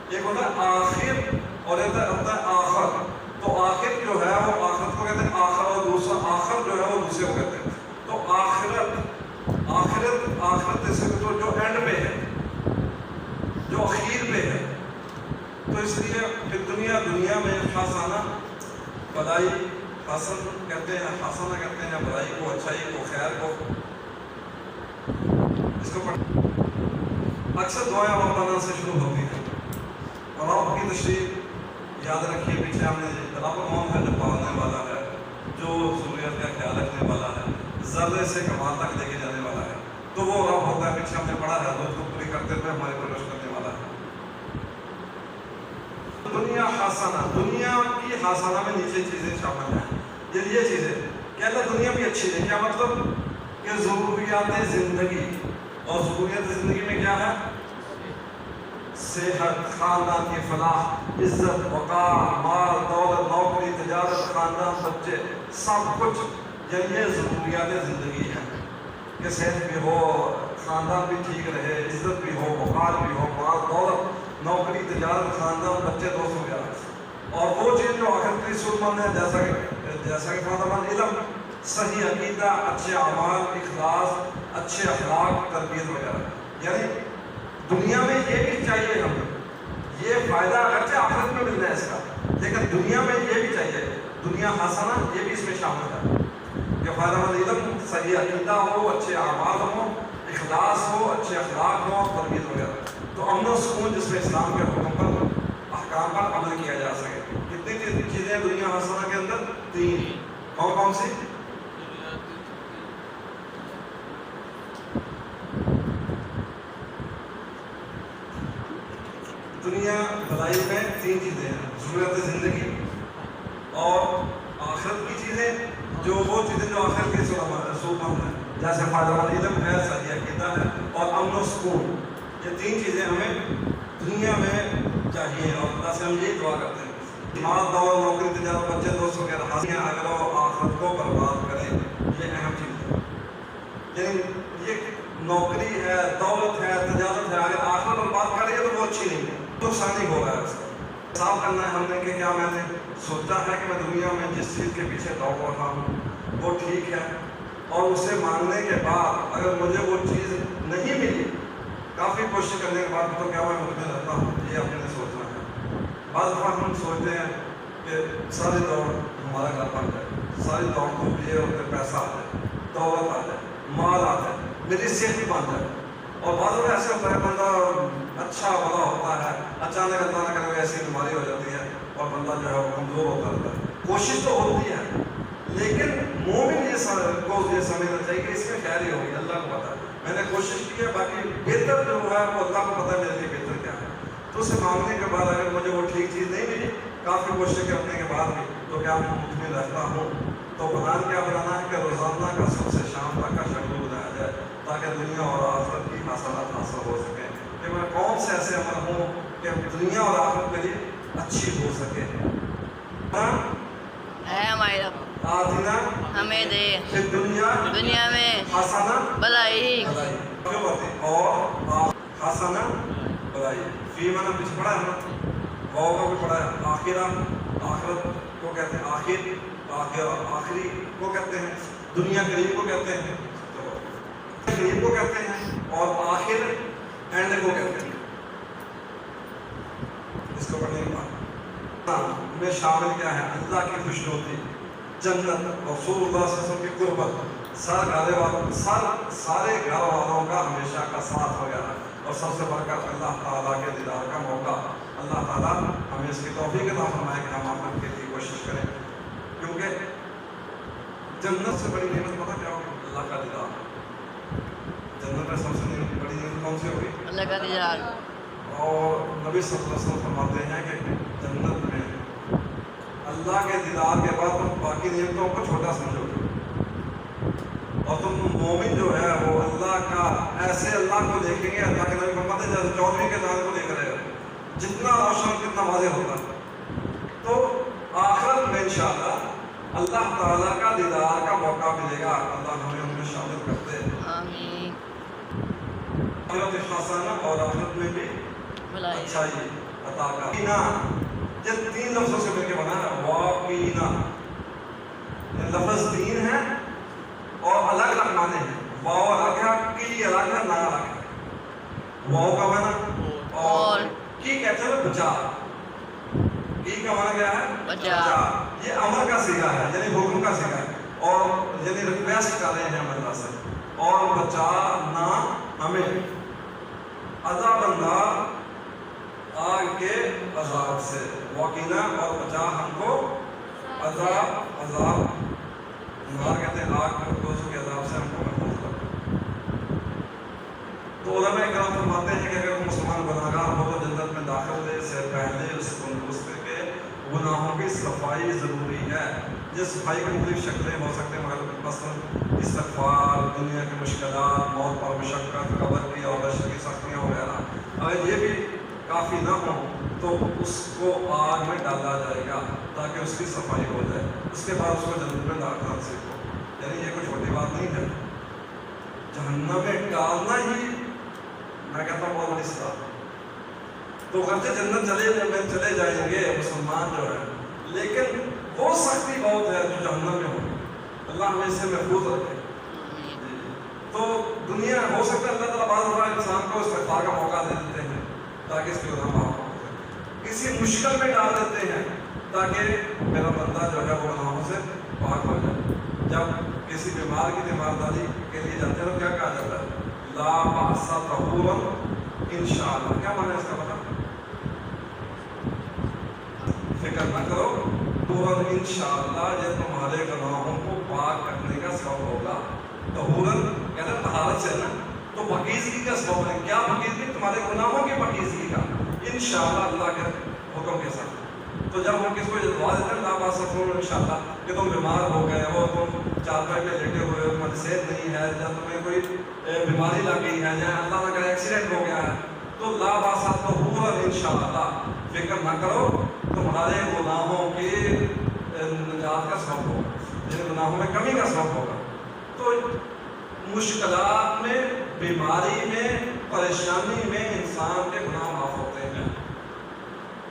ایک ہوتا ہے آخر اور ایک ہوتا ہے آخر. تو آخر جو ہے وہ آخرت کو کہتے ہیں آخر, اور دوسرا آخر جو ہے وہ دوسرے کو کہتے ہیں. تو آخرت جیسے جو اینڈ پہ ہے, جو اخیر پہ ہے. تو اس لیے پھر دنیا میں خاصانہ بلائی حسن کہتے ہیں, حسنہ کہتے ہیں بلائی کو, اچھائی کو, خیر کو. اس کو اکثر دعائیں ربنا سے شروع ہوتی ہیں. اور رب کی تشریح یاد رکھیے, پیچھے ہم نے رب کون ہے, جو پالنے والا ہے, جو ضروریات کا خیال رکھنے والا ہے, ذرے سے کمال تک لے کے جانے والا ہے. تو وہ رب ہوتا ہے, پیچھے ہم نے پڑھا ہے, روز کو پوری کرتے ہوئے ہماری پرورش کرنے والا ہے. دنیا حسنہ, دنیا کی حسنہ میں نیچے چیزیں شامل ہیں. یہ چیزیں کہ اللہ دنیا بھی اچھی ہے, کیا مطلب کہ ضروریات زندگی, اور ضروریات زندگی میں کیا ہے, صحت, خاندان کی فلاح, عزت, وقار, مال, دولت, نوکری, تجارت, خاندان, بچے, سب کچھ. یہ ضروریات زندگی ہیں کہ صحت بھی ہو, خاندان بھی ٹھیک رہے, عزت بھی ہو, وقار بھی ہو, مال, دولت, نوکری, تجارت, خاندان, بچے, دوست وغیرہ. اور وہ چیز جو آخرت کے لیے سود مند ہے، جیسا کہ فرمایا علم، صحیح عقیدہ، اچھے اعمال، اخلاص، اچھے اخلاق، تربیت وغیرہ. یعنی دنیا میں یہ بھی چاہیے ہمیں، یہ فائدہ اگرچہ آخرت میں ملنا ہے اس کا، لیکن دنیا میں یہ بھی چاہیے، دنیا حسنہ یہ بھی اس میں شامل ہے کہ فائدہ مند علم، صحیح عقیدہ ہو، اچھے اعمال ہوں، اخلاص ہو، اچھے اخلاق ہو، تربیت وغیرہ. تو امن و سکون جس میں اسلام کے حکم پر، احکام پر عمل کیا جا سکے. کتنی چیزیں دنیا حسنہ کے اندر؟ 3. کون کون سی؟ دنیا بھلائی میں 3 چیزیں ہیں: ضرورت زندگی اور آخرت کی چیزیں، جو وہ چیزیں جو آخرت کے سود مند ہیں، جیسے فائدہ مند علم ہے، صحیح عقیدہ ہے اور امن و سکون. یہ 3 چیزیں ہمیں دنیا میں چاہیے اور اللہ سے ہم یہی دعا کرتے ہیں. مال، دولت، نوکری، تجارت، بچے، دوست وغیرہ حاصل اگر وہ آخرت کو برباد کریں، یہ اہم چیز ہے. یعنی یہ نوکری ہے، دولت ہے، تجارت ہے، اگر آخرت برباد کرے تو وہ اچھی نہیں ہے، نقصان ہی ہو رہا ہے اس کا. صاف کرنا ہے ہم نے کہ کیا میں نے سوچا ہے کہ میں دنیا میں جس چیز کے پیچھے دوڑ رہا ہوں وہ ٹھیک ہے، اور اسے مانگنے کے بعد اگر مجھے وہ چیز نہیں ملی، کافی کوشش کرنے کے بعد تو کیا میں مطمئن رہتا ہوں. یہ اپنے نے سوچنا ہے. بعض دفعہ ہم سوچتے ہیں کہ ساری دوڑ ہمارا گھر بن جائے، ساری دوڑ کو یہ ہوتے پیسہ آ جائے، دولت آ جائے، مال آ جائے، میری صحت بھی بن جائے. اور بعض دفعہ ایسے ہوتا ہے بندہ اچھا بڑا ہوتا ہے، اچانک اللہ نہ کرے ایسی بیماری ہو جاتی ہے اور بندہ جو ہے وہ کمزور ہوتا رہتا ہے. کوشش تو ہوتی ہے، لیکن مومن کو یہ سمجھنا چاہیے کہ اس میں خیر ہی ہوگی، اللہ کو پتہ ہے. میں نے کوشش کی ہے، باقی بہتر جو ہے وہ اللہ کو پتہ ہے میرے لیے بہتر کیا ہے. تو اسے مانگنے کے بعد اگر مجھے وہ ٹھیک چیز نہیں ملی، کافی کوشش کرنے کے بعد بھی، تو کیا میں مطمئن رہتا ہوں. تو پلان کیا بنانا ہے کہ روزانہ کا سب سے شام تک کا شیڈول بنایا جائے تاکہ دنیا اور آخرت کی حاصلات حاصل ہو سکیں. کہ میں کون سے ایسے عمل ہوں کہ دنیا اور آخرت کے لیے اچھی ہو سکے. اے ہمارے رب، آتنا ہمیں دے پھر دنیا میں حسنہ بھلائی اور حسنہ بھلائی. فی مانا پیچھے پڑھا ہے نا، واو کا بھی پڑھا ہے. آخرت کو کہتے ہیں آخر، آخری کو کہتے ہیں، دنیا قریب کو کہتے ہیں، قریب کو کہتے ہیں، اور آخر اینڈ کو کہتے ہیں. اس کو پڑھنے کے بعد میں شامل کیا ہے؟ اللہ کی خوشنودی، جنت، رسول اللہ صلی اللہ علیہ وسلم کی قربت، سارے گھر والوں کا ہمیشہ کا ساتھ وغیرہ، اور سب سے بڑھ کر اللہ تعالیٰ کے دیدار کا موقع. اللہ تعالیٰ ہمیں اس کی توفیق عطا فرمائے کہ ہم آخرت کے لیے کوشش کریں، کیونکہ جنت سے بڑی نعمت پتہ کیا ہوگی؟ اللہ کا دیدار. جنت میں سب سے بڑی نعمت کون سی ہوگی؟ اللہ کا دیدار. اور نبی صلی اللہ علیہ وسلم فرماتے ہیں کہ جنت میں اللہ کے دیدار کے بعد تم باقی نعمتوں کو چھوٹا سمجھو گے، اور تم مومن جو ہے وہ اللہ کا ایسے اللہ کو دیکھیں گے. اللہ کے نبی فرماتے ہیں جیسے چودھویں کے چاند کو دیکھ رہے ہو، جتنا روشن کتنا واضح ہوتا ہے. تو آخرت میں انشاءاللہ اللہ تعالیٰ کا دیدار کا موقع ملے گا. اللہ ہمیں ان میں شامل کرتے. آمین. آخرت حسنہ اور آخرت میں بھی اچھائی عطا کا. یہ 3 لفظوں سے مل کے بنا ہے واقعینا. لفظ 3 ہے اور الگ الگ معنی ہیں. واو الگ ہے، کی الگ ہے، نا الگ ہے. واو کا معنی اور کی کہتے ہیں بچا. کی کا معنی کیا ہے؟ بچا. یہ امر کا صیغہ ہے، یعنی حکم کا صیغہ ہے، اور یعنی ریکویسٹ کر رہے ہیں ہم اللہ سے. اور بچانا ہمیں عذاب النار، آگ کے عذاب سے. واقعینا اور بچا ہم کو عذاب نار کہتے ہیں آگ کے دوزخ کے عذاب سے ہم کو محفوظ کر. تو علماء کرام فرماتے ہیں کہ اگر مسلمان گناہگار ہو تو جنت میں داخل سے پہلے اس کے گناہوں کی صفائی ضروری ہے. جس صفائی کی مختلف شکلیں ہو سکتے ہیں، مگر مثلاً استغفار، دنیا کی مشکلات، موت پر مشقت، قبر کی اور حشر کی سختیاں وغیرہ. اگر یہ بھی کافی نہ ہو تو اس کو آگ میں ڈالا جائے گا تاکہ اس کی صفائی ہو جائے. اس کے بعد اس کو جنت میں داخل حاصل ہو. یعنی یہ کوئی چھوٹی بات نہیں ہے. جہنم میں ڈالنا ہی میں کہتا ہوں بہت بڑی سزا. تو گرچہ جنت چلے جائیں گے مسلمان جو ہے، لیکن وہ سختی بہت ہے جو جہنم میں ہوگی۔ اللہ ہمیں اس سے محفوظ رکھے۔ تو دنیا ہو سکتا ہے اللہ تعالیٰ بعض دفعہ انسان کو استغفار کا موقع دے دیتے ہیں تاکہ اس کے گناہ معاف ہو جائے، کسی مشکل میں ڈال دیتے ہیں تاکہ میرا بندہ جو ہے وہ گناہوں سے پاک ہو جائے۔ جب کسی بیمار کی تیمارداری کے لیے جاتے ہیں تو کیا کہا جاتا ہے؟ لا بأس طہورا انشاءاللہ۔ کیا معنی ہے اس کا پتہ؟ فکر نہ کرو، طہورا انشاءاللہ یہ تمہارے گناہوں کو پاک کرنے کا سبب ہوگا۔ طہوراً کہتے ہیں طہارت سے نا، تو پاکیزگی کا سبب ہے۔ کیا پاکیزگی؟ تمہارے گناہوں کی پاکیزگی کا، انشاءاللہ اللہ کے حکم کے ساتھ۔ تو جب ہم کس کو یہ دعا دیتے ہیں لا بأس طہورا انشاءاللہ، کہ تم بیمار ہو گئے ہو، تم چارپائی پہ لیٹے ہوئے ہو، تمہاری صحت نہیں ہے، یا تمہیں کوئی بیماری لگ گئی ہے، یا اللہ نہ کرے ایکسیڈنٹ ہو گیا ہے، تو لا بأس طہورا انشاءاللہ، فکر نہ کرو، تمہارے گناہوں کی نجات کا سبب ہوگا، جن گناہوں میں کمی کا سبب ہوگا۔ تو مشکلات میں، بیماری میں، پریشانی میں انسان کے گناہ معاف ہوتے ہیں۔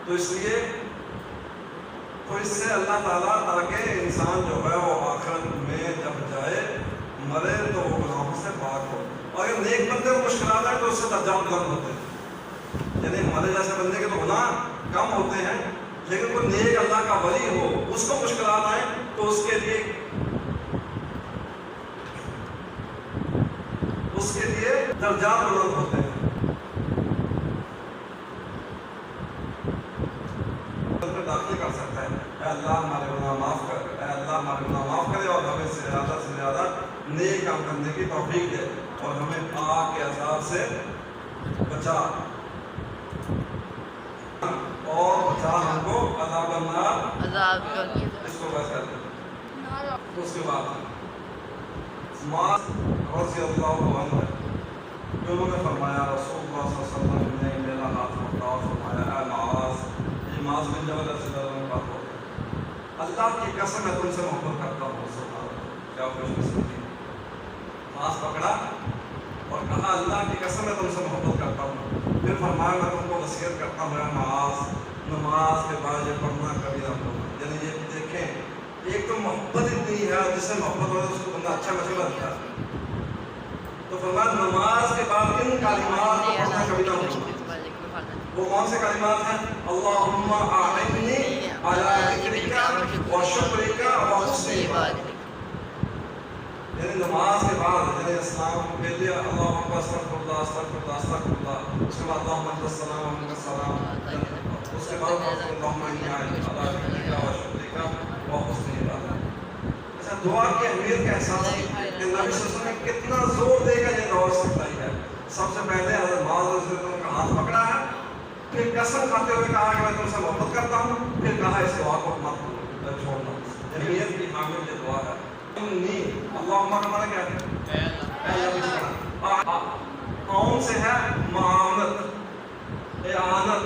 تو اس لیے تو اس سے اللہ تعالیٰ تاکہ انسان جو ہے وہ آخرت میں جب جائے مرے تو وہ گناہوں سے پاک ہو۔ اور اگر نیک بندے کو مشکلات آئے تو اس سے درجات بلند ہوتے ہیں، یعنی ہمارے جیسے بندے کے تو گناہ کم ہوتے ہیں، لیکن کوئی نیک اللہ کا ولی ہو، اس کو مشکلات آئیں تو اس کے لیے درجات بلند ہوتے ہیں۔ داخل کر سکتا ہے، اے اللہ ہمارے گناہ معاف کر، اے اللہ ہمارے گناہ معاف کرے اور ہمیں سے زیادہ نیک کام کرنے کی توفیق دے، اور ہمیں آگ کے عذاب سے بچا، اور بچا ہم کو عذاب النار۔ اس کو بس کر دیں۔ اس کے بعد معاذ رضی اللہ عنہ انہوں نے فرمایا، رسول اللہ صلی اللہ علیہ وسلم نے میرا ہاتھ پکڑا اور فرمایا، اے معاذ، یہ معاذ بن جبل رضی اللہ عنہ بات ہو گئی، اللہ کی قسم میں تم سے محبت کرتا ہوں۔ سبحان اللہ، کیا خوش قسمتی۔ ہاتھ پکڑا اور کہا، اللہ کی قسم میں تم سے محبت کرتا ہوں۔ پھر فرمایا، میں تم کو وصیت کرتا ہوں، اے معاذ، نماز کے بعد یہ پڑھنا کبھی نہ بھولنا۔ یعنی یہ دیکھیں، ایک تو محبت اتنی ہے، جس سے محبت ہو اس کو بندہ اچھا مشورہ دیتا ہے، تو فرمایا نماز کے بعد ان کلمات کو پڑھنا کبھی نہ بھولنا۔ وہ کون سے کلمات ہیں؟ اللہم اعنی علی ذکرک و شکرک و حسن عبادتک۔ یعنی نماز کے بعد، یعنی اسلام کے لیے اللہم استغفر اللہ استغفر اللہ استغفر اللہ، اس کے بعد اللہم انت السلام و منک السلام، اس کے بعد اللہم اعنی علی ذکرک و شکرک و حسن عبادتک۔ اچھا، دعا کی اہمیت کا احساس کہ نبی صلی اللہ علیہ وسلم نے کتنا زور دے کر یہ دعا سکھلائی ہے۔ سب سے پہلے حضرت معاذ رضی اللہ عنہ کا ہاتھ پکڑا ہے، پھر قسم کھاتے ہوئے کہا کہ میں تم سے محبت کرتا ہوں، پھر کہا اس دعا کو مت چھوڑنا۔ اہمیت کی حامل یہ دعا ہے۔ اللہم کا معنی کیا ہے؟ اے اللہ۔ اعون سے ہے معاونت، اعانت،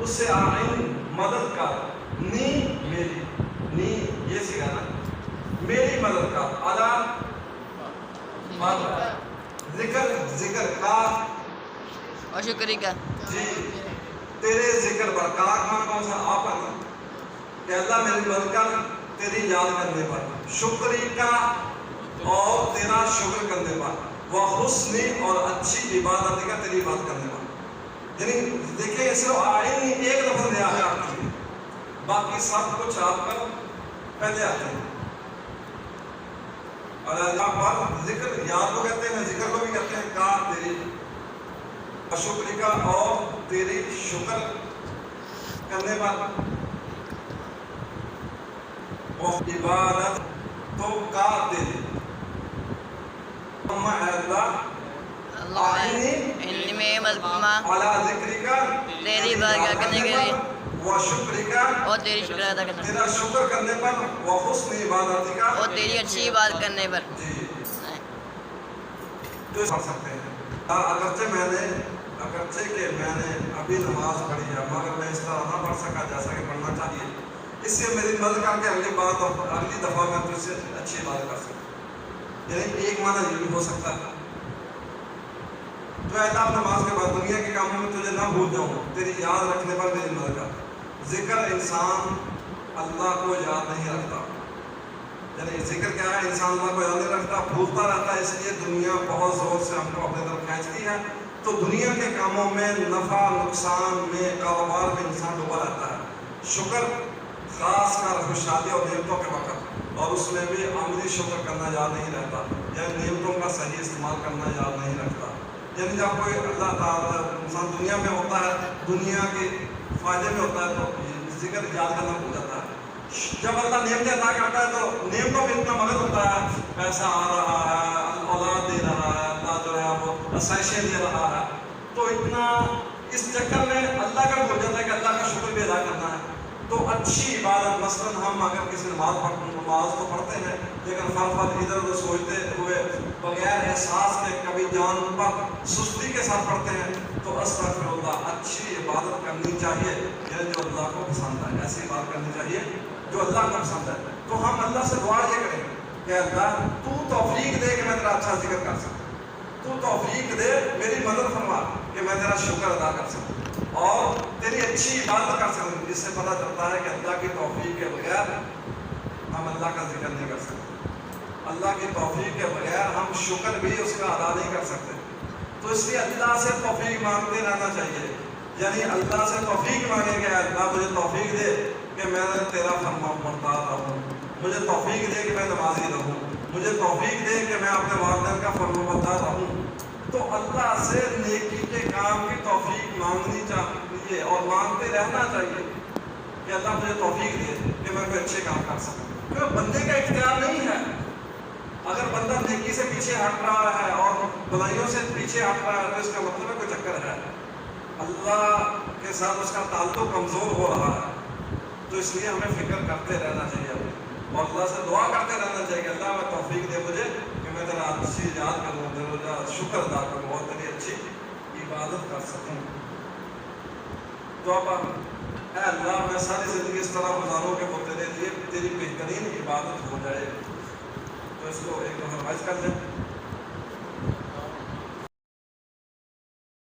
اس سے آئین مدد کا، نی میری، نی یہ سکھا نا، میری مدد کا، علی ذکر کا اور شکری کا، جی تیرے ذکر پر، کاک ماں کون سا؟ آپ کا، کہ اللہ میری مدد کر تیری یاد کرنے پر، شکری کا اور تیرا شکر کرنے پر، وہ حسنی اور اچھی عبادت کا، تیری عبادت کرنے پر۔ یعنی دیکھیں صرف آئین ایک لفظ دیا ہے آپ کے لیے، باقی سب کچھ آپ پر پہلے آتے ہیں۔ اور اللہ پر ذکر یاد کو کہتے ہیں، ذکر کو بھی کہتے ہیں، کا تیری شکر کا اور تیری شکر کرنے پر، اور عبادت تو کا تیری، ان میں مذکورہ علی ذکر کا، تیری بارگاہ کرنے کے لیے، و شکر کا اور تیری شکر ادا کرنے تیرا شکر کرنے پر، و حسن عبادت کا اور تیری اچھی عبادت کرنے پر۔ جی تو پڑھ سکتے ہیں۔ اگرچہ کہ میں نے ابھی نماز پڑھی ہے، مگر میں اس طرح نہ پڑھ سکا جیسا کہ پڑھنا چاہیے، اس سے میری مدد کر کے اگلی دفعہ میں تجھ سے اچھی بات کر سکتا۔ یعنی ایک معنی یہ بھی ہو سکتا ہے، تو اے اللہ نماز کے بعد دنیا کے کاموں میں تجھے نہ بھول جاؤں، تیری یاد رکھنے پر میری مدد کر۔ ذکر انسان اللہ کو یاد نہیں رکھتا، یعنی ذکر کیا ہے، انسان اللہ کو یاد نہیں رکھتا، بھولتا رہتا ہے، اس لیے دنیا بہت زور سے ہم کو اپنے طرف کھینچتی ہے، تو دنیا کے کاموں میں نفع نقصان میں کاروبار میں انسان ڈوبا رہتا ہے۔ شکر خاص کر خوشحالی اور نعمتوں کے وقت، اور اس میں بھی عملی شکر کرنا یاد نہیں رہتا، یعنی نعمتوں کا صحیح استعمال کرنا یاد نہیں رکھتا۔ یعنی جب کوئی اللہ تعالیٰ انسان دنیا میں ہوتا ہے، دنیا کے فائدے میں ہوتا ہے، تو ذکر یاد کرنا بھول جاتا ہے۔ جب اللہ نعمتیں عطا کرتا ہے تو نعمتوں میں اتنا مدد ہوتا ہے، پیسہ آ رہا ہے، اولاد دے رہا ہے، اللہ جو ہے وہ آسائشیں دے رہا ہے، تو اتنا اس چکر میں اللہ کا بھول جاتا ہے کہ اللہ کا شکر بھی ادا کرنا ہے۔ تو اچھی عبادت، مثلاً ہم اگر کسی نماز تو پڑھتے ہیں، لیکن فرفت ادھر ادھر سوچتے ہوئے بغیر احساس کے کبھی جان پر سستی کے ساتھ پڑھتے ہیں، تو استغفر اللہ، اچھی عبادت کرنی چاہیے، یعنی جو اللہ کو پسند ہے، ایسی عبادت کرنی چاہیے جو اللہ کو پسند ہے۔ تو ہم اللہ سے دعا یہ کریں کہ اللہ تو توفیق دے کہ میں تیرا اچھا ذکر کر سکوں، تو توفیق دے، میری مدد فرما کہ میں تیرا شکر ادا کر سکوں اور تیری اچھی عبادت کر سکوں۔ جس سے پتہ چلتا ہے کہ اللہ کی توفیق کے بغیر ہم اللہ کا ذکر نہیں کر سکتے، اللہ کی توفیق کے بغیر ہم شکر بھی اس کا ادا نہیں کر سکتے۔ تو اس لیے اللہ سے توفیق مانگتے رہنا چاہیے، یعنی اللہ سے توفیق مانگیں کہ اللہ مجھے توفیق دے کہ میں تیرا فرما بردار رہوں، مجھے توفیق دے کہ میں نمازی رہوں، مجھے توفیق دے کہ میں اپنے والدین کا فرما بردار رہوں۔ تو اللہ سے نیکی کے کام کی توفیق مانگنی چاہیے اور مانگتے رہنا چاہیے کہ اللہ مجھے توفیق دے کہ میں کوئی اچھے کام کر سکوں، کیونکہ بندے کا اختیار نہیں ہے۔ اگر بندہ نیکی سے پیچھے ہٹ رہا ہے اور بلائیوں سے پیچھے ہٹ رہا ہے تو اس کا مطلب ہے کوئی چکر ہے، اللہ کے ساتھ اس کا تعلق کمزور ہو رہا ہے۔ تو اس لیے ہمیں فکر کرتے رہنا چاہیے اور اللہ سے دعا کرتے رہنا چاہیے کہ اللہ میں توفیق دے مجھے کہ میں تیرا اچھی یاد کروں، تیرا شکر ادا کروں اور تیری اچھی عبادت کر سکوں۔ تو اب اے اللہ میں ساری زندگی اس طرح گزاروں کہ وہ تیرے لیے تیری بہترین عبادت ہو جائے۔ تو اس کو ایک دفعہ ریوائز کر لیں۔